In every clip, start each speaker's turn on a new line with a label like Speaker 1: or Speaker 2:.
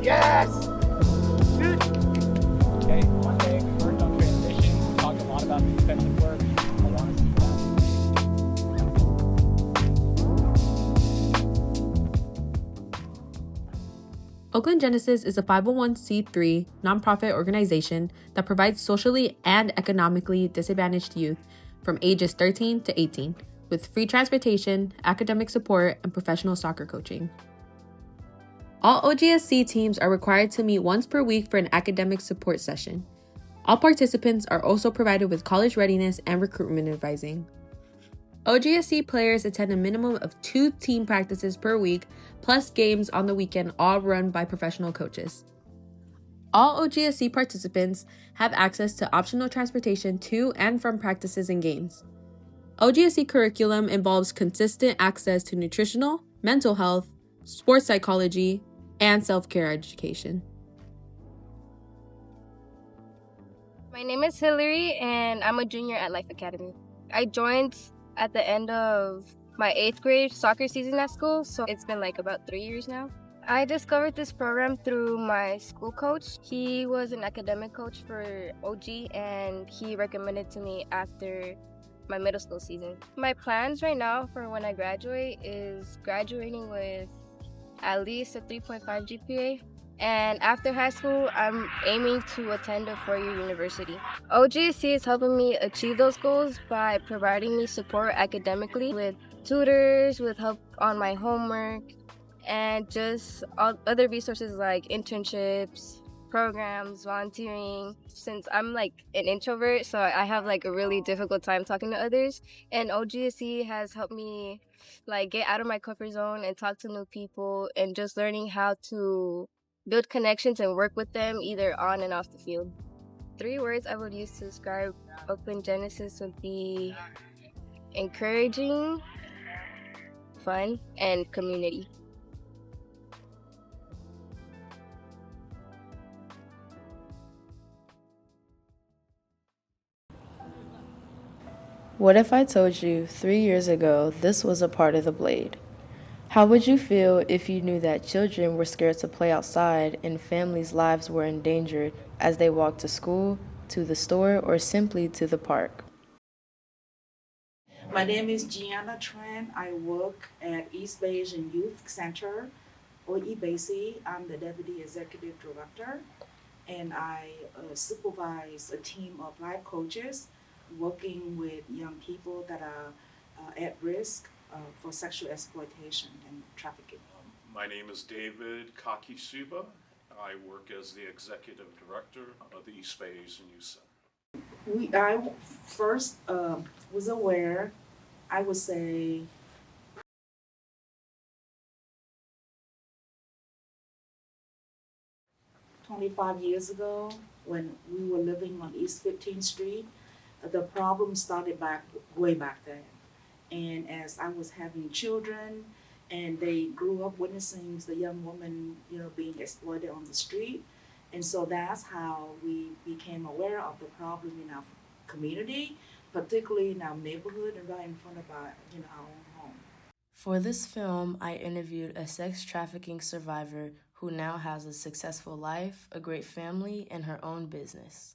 Speaker 1: Yes!
Speaker 2: Okay, one day we worked on transitions. We talked a lot about the defensive work. I want to see that.
Speaker 3: Oakland Genesis is a 501c3 nonprofit organization that provides socially and economically disadvantaged youth from ages 13 to 18 with free transportation, academic support, and professional soccer coaching. All OGSC teams are required to meet once per week for an academic support session. All participants are also provided with college readiness and recruitment advising. OGSC players attend a minimum of 2 team practices per week, plus games on the weekend, all run by professional coaches. All OGSC participants have access to optional transportation to and from practices and games. OGSC curriculum involves consistent access to nutritional, mental health, sports psychology, and self-care education.
Speaker 4: My name is Hillary, and I'm a junior at Life Academy. I joined at the end of my 8th grade soccer season at school, so it's been like about 3 years now. I discovered this program through my school coach. He was an academic coach for OG, and he recommended to me after my middle school season. My plans right now for when I graduate is graduating with at least a 3.5 GPA. And after high school, I'm aiming to attend a 4-year university. OGSC is helping me achieve those goals by providing me support academically with tutors, with help on my homework, and just all other resources like internships, programs, volunteering. Since I'm like an introvert, so I have like a really difficult time talking to others, and OGSC has helped me like get out of my comfort zone and talk to new people, and just learning how to build connections and work with them either on and off the field. 3 words I would use to describe Oakland Genesis would be encouraging, fun, and community.
Speaker 5: What if I told you 3 years ago this was a part of the blade? How would you feel if you knew that children were scared to play outside and families' lives were endangered as they walked to school, to the store, or simply to the park?
Speaker 6: My name is Gianna Tran. I work at East Bay Asian Youth Center, or EBAC. I'm the Deputy Executive Director, and I supervise a team of life coaches working with young people that are at risk for sexual exploitation and trafficking.
Speaker 7: My name is David Kakisuba. I work as the Executive Director of the East Bay Asian Youth Center.
Speaker 6: I first was aware, I would say, "25 years ago when we were living on East 15th Street. The problem started way back then. And as I was having children and they grew up witnessing the young woman, being exploited on the street. And so that's how we became aware of the problem in our community, particularly in our neighborhood and right in front of our own home.
Speaker 5: For this film, I interviewed a sex trafficking survivor who now has a successful life, a great family, and her own business.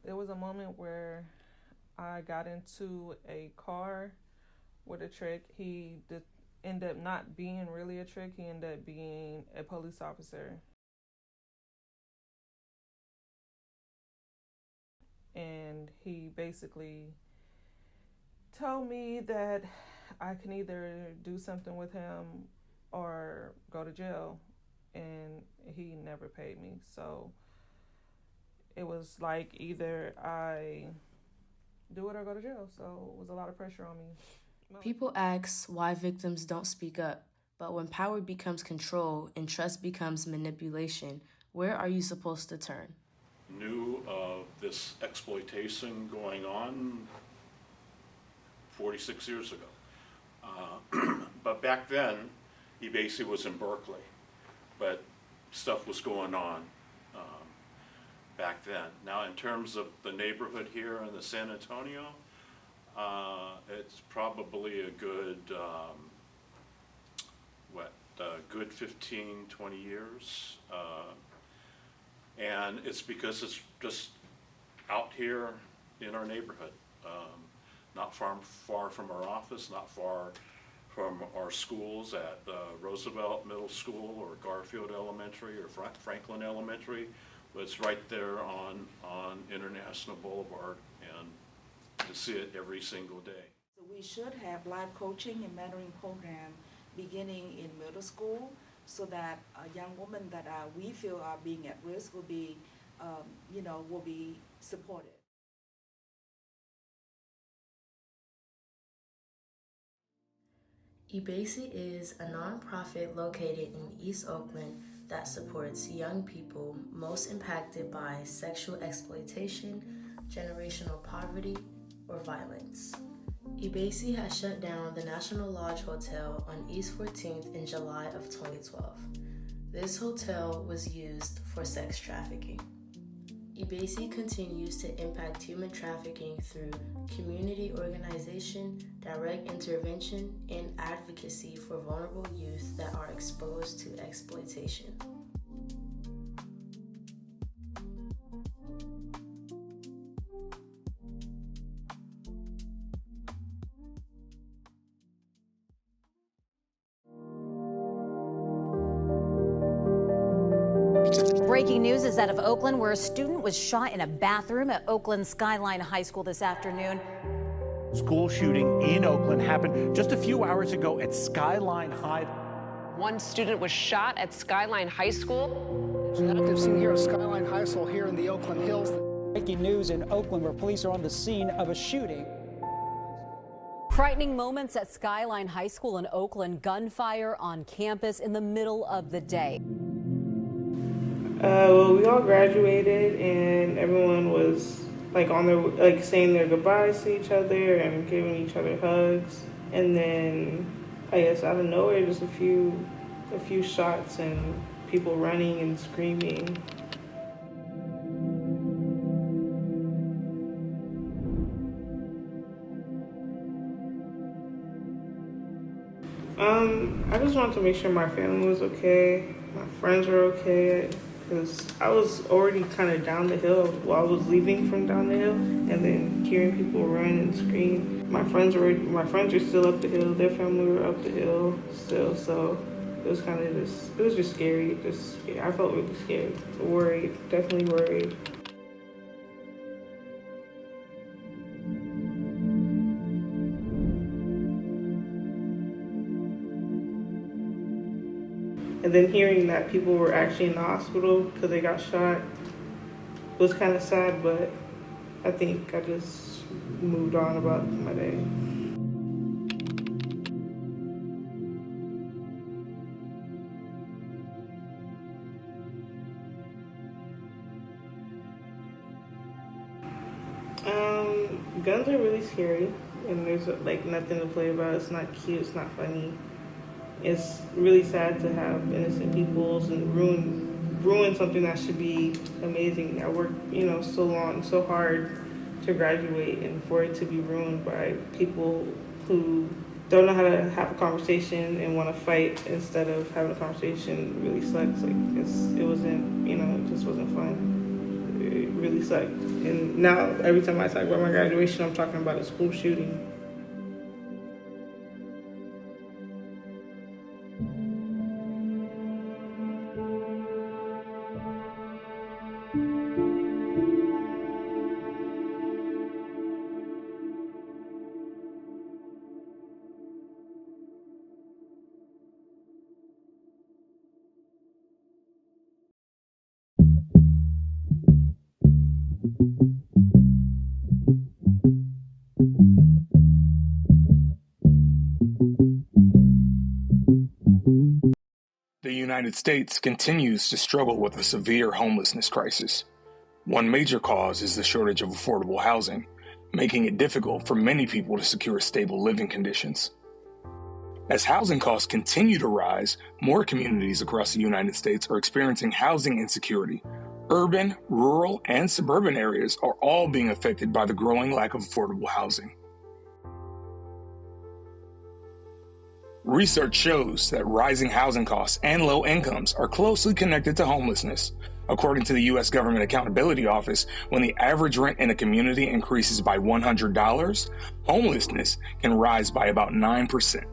Speaker 8: There was a moment where I got into a car with a trick. He ended up not being really a trick. He ended up being a police officer. And he basically told me that I can either do something with him or go to jail. And he never paid me. So it was like either I do it or go to jail. So it was a lot of pressure on me.
Speaker 5: People ask why victims don't speak up, but when power becomes control and trust becomes manipulation, where are you supposed to turn?
Speaker 7: Knew of this exploitation going on 46 years ago. But back then, he basically was in Berkeley, but stuff was going on back then. Now, in terms of the neighborhood here in the San Antonio, it's probably a good, a good 15, 20 years. And it's because it's just out here in our neighborhood, not far from our office, not far from our schools at Roosevelt Middle School or Garfield Elementary or Franklin Elementary, but it's right there on International Boulevard, and to see it every single day.
Speaker 6: So we should have life coaching and mentoring program beginning in middle school, so that young women that we feel are being at risk will be, will be supported.
Speaker 5: eBASI is a nonprofit located in East Oakland that supports young people most impacted by sexual exploitation, generational poverty, or violence. eBASI has shut down the National Lodge Hotel on East 14th in July of 2012. This hotel was used for sex trafficking. eBASI continues to impact human trafficking through community organization, direct intervention, and advocacy for vulnerable youth that are exposed to exploitation.
Speaker 1: Breaking news is out of Oakland, where a student was shot in a bathroom at Oakland Skyline High School this afternoon.
Speaker 9: School shooting in Oakland happened just a few hours ago at Skyline High.
Speaker 10: One student was shot at Skyline High School.
Speaker 11: An active scene here at Skyline High School here in the Oakland Hills.
Speaker 2: Breaking news in Oakland, where police are on the scene of a shooting.
Speaker 1: Frightening moments at Skyline High School in Oakland. Gunfire on campus in the middle of the day.
Speaker 12: Well, we all graduated and everyone was on their saying their goodbyes to each other and giving each other hugs. And then I guess out of nowhere, just a few shots and people running and screaming. I just wanted to make sure my family was okay, my friends were okay, because I was already kind of down the hill while I was leaving from down the hill, and then hearing people run and scream. My friends are still up the hill, their family were up the hill still, so it was just scary. I felt really scared, worried, definitely worried. And then hearing that people were actually in the hospital because they got shot was kind of sad, but I think I just moved on about my day. Guns are really scary, and there's nothing to play about. It's not cute, it's not funny. It's really sad to have innocent peoples and ruin something that should be amazing. I worked, so long, so hard to graduate, and for it to be ruined by people who don't know how to have a conversation and want to fight instead of having a conversation really sucks. It wasn't, it just wasn't fun. It really sucked. And now every time I talk about my graduation, I'm talking about a school shooting.
Speaker 13: The United States continues to struggle with a severe homelessness crisis. One major cause is the shortage of affordable housing, making it difficult for many people to secure stable living conditions. As housing costs continue to rise, more communities across the United States are experiencing housing insecurity. Urban, rural, and suburban areas are all being affected by the growing lack of affordable housing. Research shows that rising housing costs and low incomes are closely connected to homelessness. According to the U.S. Government Accountability Office, when the average rent in a community increases by $100, homelessness can rise by about 9%.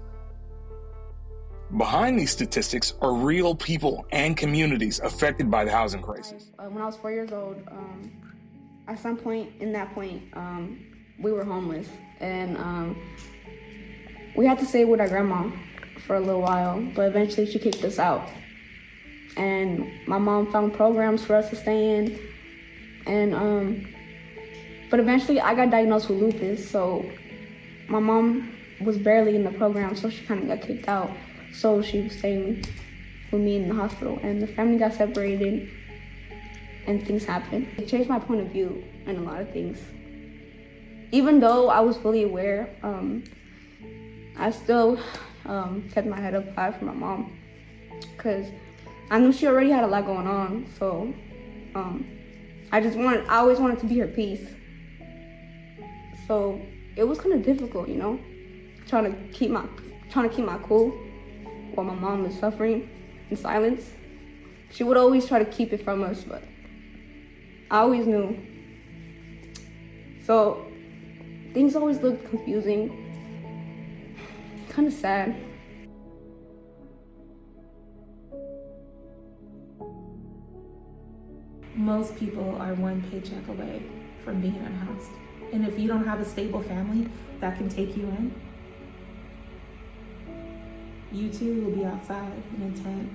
Speaker 13: Behind these statistics are real people and communities affected by the housing crisis.
Speaker 14: When I was 4 years old, at some point, we were homeless, and we had to stay with our grandma for a little while, but eventually she kicked us out. And my mom found programs for us to stay in, and but eventually I got diagnosed with lupus, so my mom was barely in the program, so she kind of got kicked out. So she was staying with me in the hospital, and the family got separated, and things happened. It changed my point of view in a lot of things. Even though I was fully aware, I still kept my head up high for my mom, because I knew she already had a lot going on. So I always wanted to be her peace. So it was kind of difficult, trying to keep my cool while my mom was suffering in silence. She would always try to keep it from us, but I always knew. So things always looked confusing, kind of sad.
Speaker 15: Most people are one paycheck away from being unhoused. And if you don't have a stable family that can take you in, you too will be outside in a tent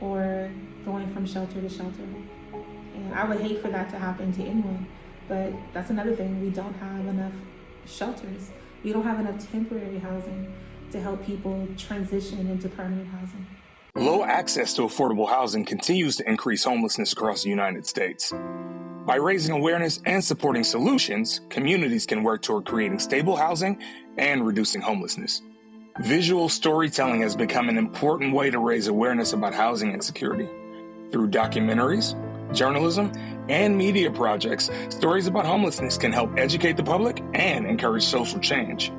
Speaker 15: or going from shelter to shelter. And I would hate for that to happen to anyone, but that's another thing. We don't have enough shelters. We don't have enough temporary housing to help people transition into permanent housing.
Speaker 13: Low access to affordable housing continues to increase homelessness across the United States. By raising awareness and supporting solutions, communities can work toward creating stable housing and reducing homelessness. Visual storytelling has become an important way to raise awareness about housing insecurity. Through documentaries, journalism, and media projects, stories about homelessness can help educate the public and encourage social change.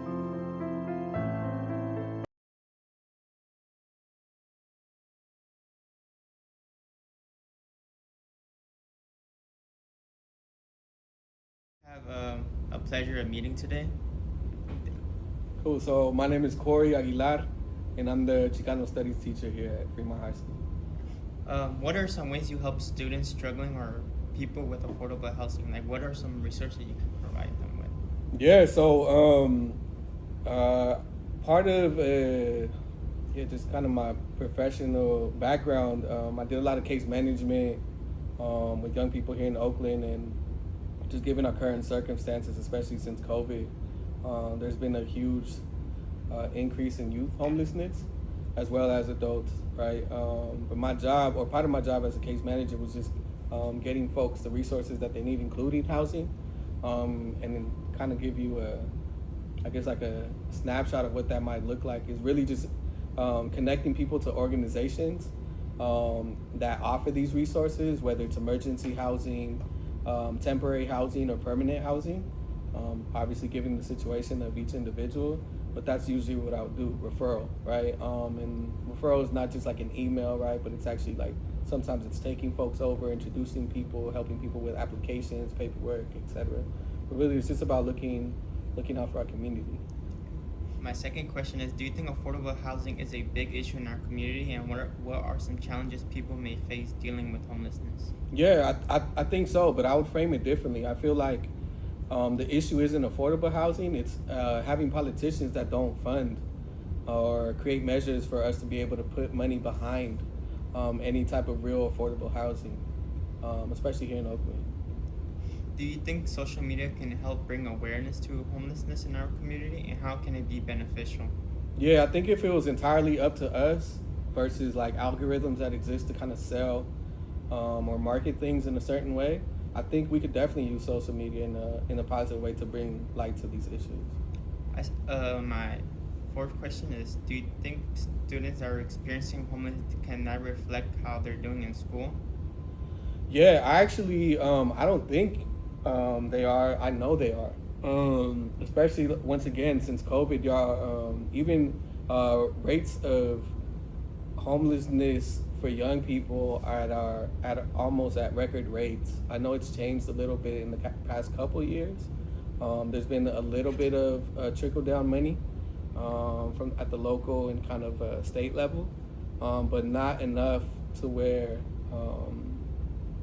Speaker 16: I have a pleasure of meeting today.
Speaker 17: Cool. So my name is Corey Aguilar, and I'm the Chicano Studies teacher here at Fremont High School.
Speaker 16: What are some ways you help students struggling or people with affordable housing? Like, what are some resources you can provide them with?
Speaker 17: Yeah. So part of just kind of my professional background, I did a lot of case management with young people here in Oakland, and just given our current circumstances, especially since COVID, there's been a huge increase in youth homelessness as well as adults, right? But my job, or part of my job as a case manager, was just getting folks the resources that they need, including housing, and then kind of give you a snapshot of what that might look like. Is really just connecting people to organizations that offer these resources, whether it's emergency housing, temporary housing, or permanent housing. Obviously given the situation of each individual, but that's usually what I would do, referral, right? And referral is not just like an email, right? But it's actually like, sometimes it's taking folks over, introducing people, helping people with applications, paperwork, etc. But really it's just about looking out for our community.
Speaker 16: My second question is, do you think affordable housing is a big issue in our community, and what are some challenges people may face dealing with homelessness?
Speaker 17: Yeah, I think so, but I would frame it differently. I feel like the issue isn't affordable housing, it's having politicians that don't fund or create measures for us to be able to put money behind any type of real affordable housing, especially here in Oakland.
Speaker 16: Do you think social media can help bring awareness to homelessness in our community, and how can it be beneficial?
Speaker 17: Yeah, I think if it was entirely up to us versus like algorithms that exist to kind of sell or market things in a certain way, I think we could definitely use social media in a positive way to bring light to these issues.
Speaker 16: My fourth question is, do you think students that are experiencing homelessness, can that reflect how they're doing in school?
Speaker 17: Yeah, I actually, I don't think they are. I know they are. Especially once again, since COVID, y'all, even Rates of homelessness for young people are almost at record rates. I know it's changed a little bit in the past couple years. There's been a little bit of trickle down money from at the local and kind of state level, but not enough to where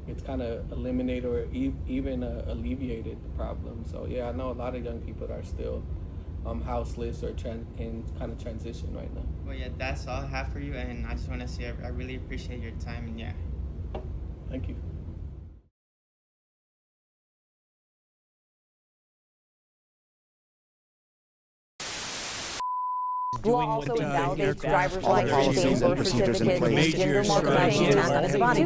Speaker 17: it's kind of eliminated or even alleviated the problem. So yeah, I know a lot of young people are still houseless or in kind of transition right now.
Speaker 16: Well, yeah, that's all I have for you, and I just want to say I really appreciate your time, and yeah.
Speaker 17: Thank you.
Speaker 1: Law also invalidates driver's licenses and birth certificates, gender markering on his body.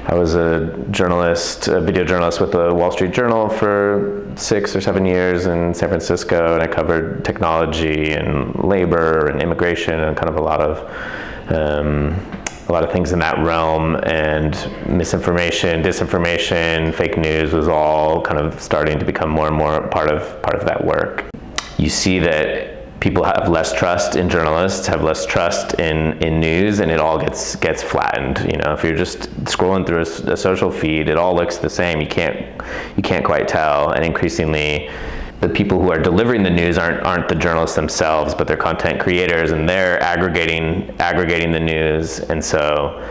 Speaker 18: I was a journalist, a video journalist with the Wall Street Journal for 6 or 7 years in San Francisco, and I covered technology and labor and immigration and kind of a lot of things in that realm. And misinformation, disinformation, fake news was all kind of starting to become more and more part of that work. You see that people have less trust in journalists, have less trust in news, and it all gets flattened. You know, if you're just scrolling through a social feed, it all looks the same. You can't quite tell. And increasingly, the people who are delivering the news aren't the journalists themselves, but they're content creators, and they're aggregating the news. And so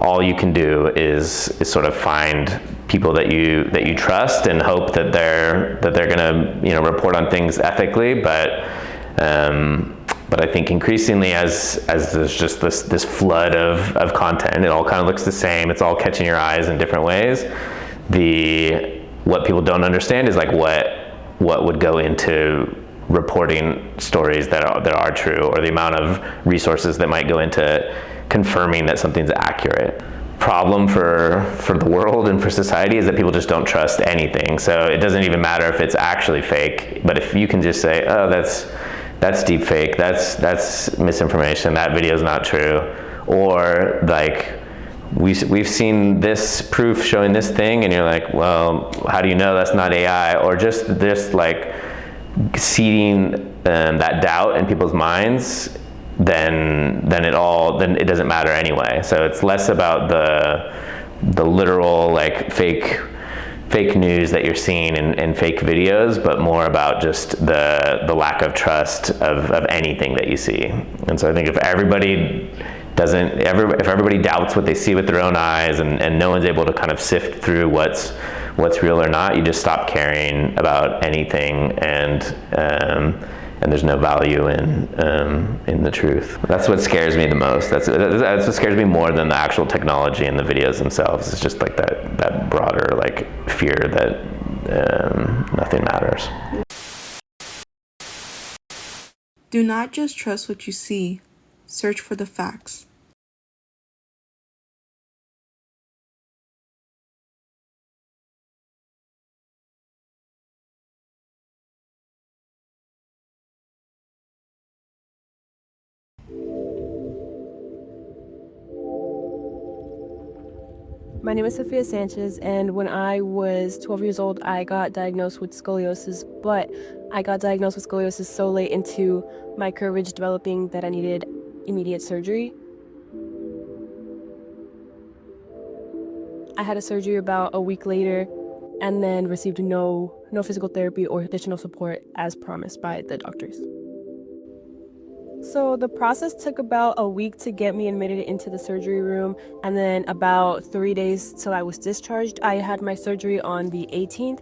Speaker 18: all you can do is sort of find people that you trust and hope that they're gonna, you know, report on things ethically. But I think increasingly as there's just this flood of content, it all kind of looks the same. It's all catching your eyes in different ways. What people don't understand is like what would go into reporting stories that are true, or the amount of resources that might go into confirming that something's accurate. Problem for the world and for society is that people just don't trust anything. So it doesn't even matter if it's actually fake, but if you can just say, oh, that's deep fake, that's misinformation, that video is not true, or like we've seen this proof showing this thing, and you're like, well, how do you know that's not AI? Or just this like seeding that doubt in people's minds, then it doesn't matter anyway. So it's less about the literal like fake news that you're seeing in fake videos, but more about just the lack of trust of anything that you see. And so I think if everybody doubts what they see with their own eyes, and no one's able to kind of sift through what's real or not, you just stop caring about anything, and there's no value in the truth. That's what scares me the most. That's what scares me more than the actual technology and the videos themselves. It's just like that broader like fear that nothing matters.
Speaker 19: Do not just trust what you see. Search for the facts.
Speaker 20: My name is Sophia Sanchez, and when I was 12 years old, I got diagnosed with scoliosis, but I got diagnosed with scoliosis so late into my curvage developing that I needed immediate surgery. I had a surgery about a week later and then received no physical therapy or additional support as promised by the doctors. So the process took about a week to get me admitted into the surgery room, and then about 3 days till I was discharged. I had my surgery on the 18th,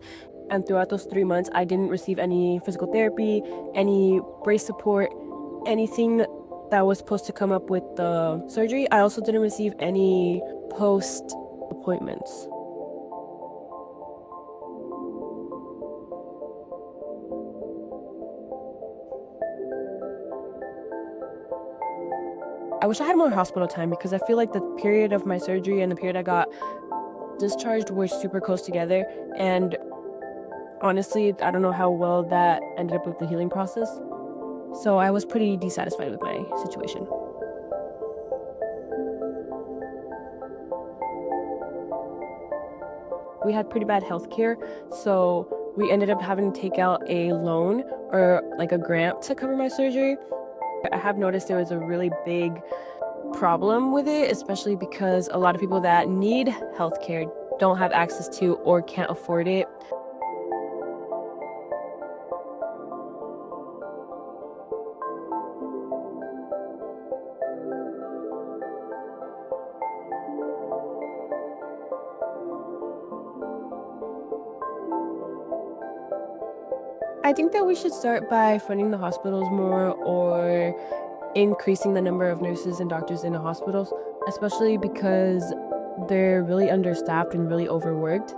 Speaker 20: and throughout those 3 months, I didn't receive any physical therapy, any brace support, anything that was supposed to come up with the surgery. I also didn't receive any post appointments. I wish I had more hospital time, because I feel like the period of my surgery and the period I got discharged were super close together, and honestly, I don't know how well that ended up with the healing process. So I was pretty dissatisfied with my situation. We had pretty bad health care, so we ended up having to take out a loan or like a grant to cover my surgery. I have noticed there was a really big problem with it, especially because a lot of people that need healthcare don't have access to or can't afford it. I think that we should start by funding the hospitals more or increasing the number of nurses and doctors in the hospitals, especially because they're really understaffed and really overworked.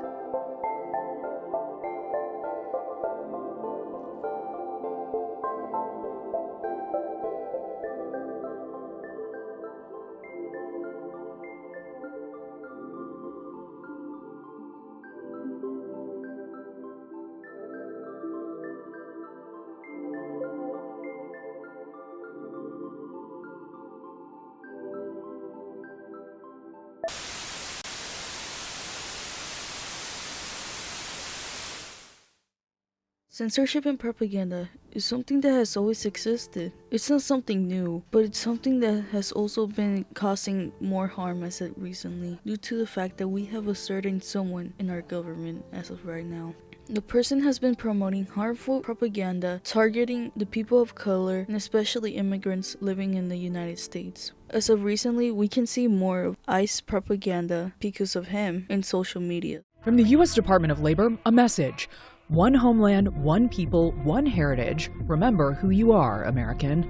Speaker 21: Censorship and propaganda is something that has always existed. It's not something new, but it's something that has also been causing more harm as of recently, due to the fact that we have a certain someone in our government as of right now. The person has been promoting harmful propaganda, targeting the people of color, and especially immigrants living in the United States. As of recently, we can see more of ICE propaganda because of him in social media.
Speaker 22: From the U.S. Department of Labor, a message. One homeland, one people, one heritage. Remember who you are, American.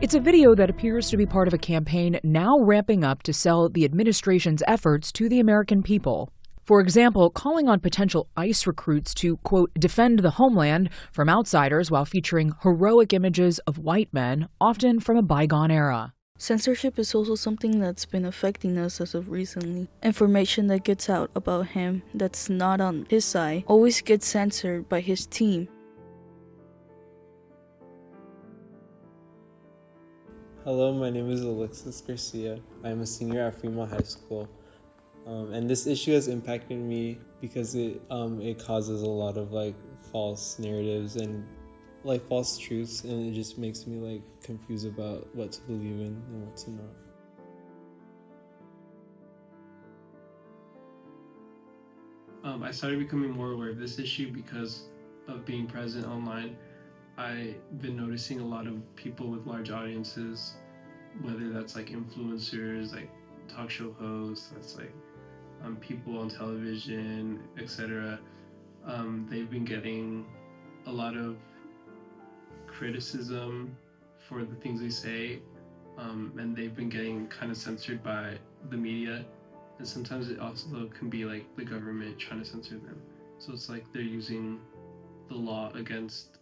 Speaker 22: It's a video that appears to be part of a campaign now ramping up to sell the administration's efforts to the American people. For example, calling on potential ICE recruits to, quote, defend the homeland from outsiders while featuring heroic images of white men, often from a bygone era.
Speaker 21: Censorship is also something that's been affecting us as of recently. Information that gets out about him that's not on his side always gets censored by his team.
Speaker 23: Hello, my name is Alexis Garcia. I'm a senior at Fremont High School. And this issue has impacted me because it causes a lot of false narratives and false truths, and it just makes me confused about what to believe in and what to not.
Speaker 24: I started becoming more aware of this issue because of being present online. I've been noticing a lot of people with large audiences, whether that's influencers, talk show hosts, that's people on television, etc. They've been getting a lot of criticism for the things they say, and they've been getting kind of censored by the media, and sometimes it also can be the government trying to censor them. So it's they're using the law against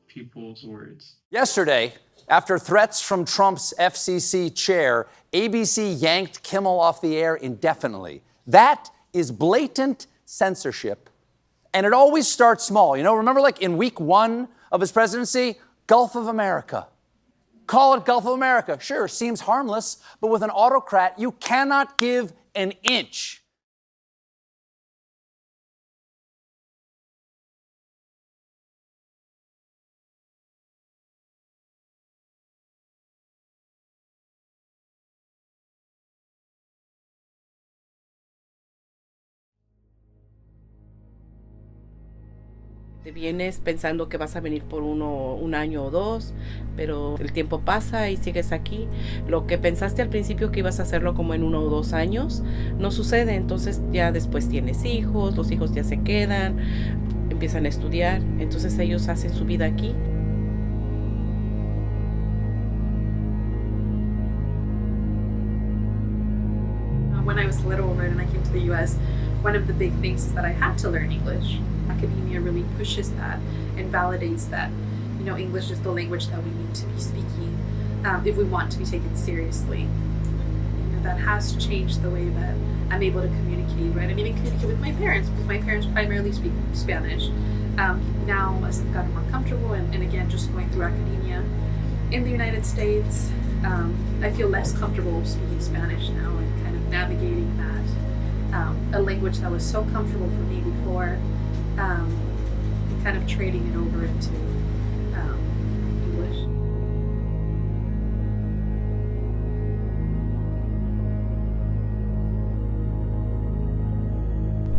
Speaker 24: people's words.
Speaker 25: Yesterday, after threats from Trump's FCC chair, ABC yanked Kimmel off the air indefinitely. That is blatant censorship, and it always starts small. Remember in week 1 of his presidency, Gulf of America. Call it Gulf of America. Sure, seems harmless, but with an autocrat, you cannot give an inch.
Speaker 26: Te vienes pensando que vas a venir por un año o dos, pero el tiempo pasa y sigues aquí. Lo que pensaste al principio que ibas a hacerlo como en 1 o 2 años, no sucede. Entonces ya después tienes hijos, los hijos ya se quedan, empiezan a estudiar, entonces ellos hacen su vida aquí.
Speaker 27: When I was little, right, and I came to the U.S., one of the big things is that I had to learn English. Academia really pushes that and validates that, English is the language that we need to be speaking if we want to be taken seriously. That has changed the way that I'm able to communicate, right? And even communicate with my parents, because my parents primarily speak Spanish. Now, as I've gotten more comfortable, and again, just going through academia in the United States, I feel less comfortable speaking Spanish now and kind of navigating that. A language that was so comfortable for me before, and kind of trading it over into English.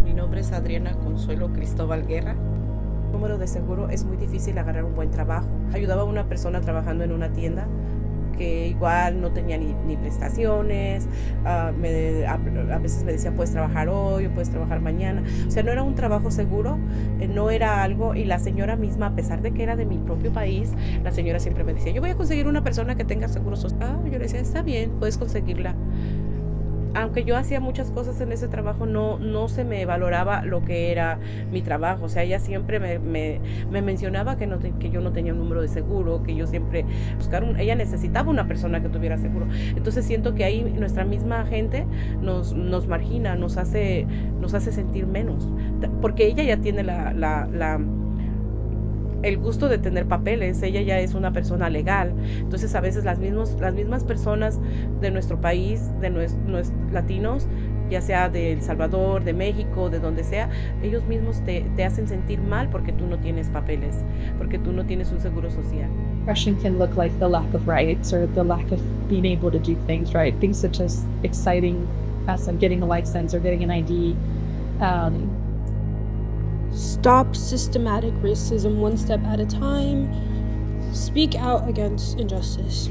Speaker 26: Mi nombre es Adriana Consuelo Cristóbal Guerra. Número de seguro es muy difícil agarrar un buen trabajo. Ayudaba a una persona trabajando en una tienda que igual no tenía ni prestaciones, a veces me decía puedes trabajar hoy o puedes trabajar mañana, o sea no era un trabajo seguro, no era algo, y la señora misma, a pesar de que era de mi propio país, la señora siempre me decía yo voy a conseguir una persona que tenga seguro social. Yo le decía está bien, puedes conseguirla. Aunque yo hacía muchas cosas en ese trabajo, no se me valoraba lo que era mi trabajo. O sea, ella siempre me mencionaba que yo no tenía un número de seguro, que yo siempre ella necesitaba una persona que tuviera seguro. Entonces siento que ahí nuestra misma gente nos margina, nos hace sentir menos. Porque ella ya tiene el gusto de tener papeles, ella ya es una persona legal. Entonces a veces las mismas personas de nuestro país, de nuestros latinos, ya sea de El Salvador, de México, de donde sea, ellos mismos te hacen sentir mal porque tú no tienes papeles, porque tú no tienes un seguro social.
Speaker 3: Oppression can look like the lack of rights or the lack of being able to do things right. Things such as exciting us and getting a license or getting an ID.
Speaker 4: Stop systematic racism one step at a time. Speak out against injustice.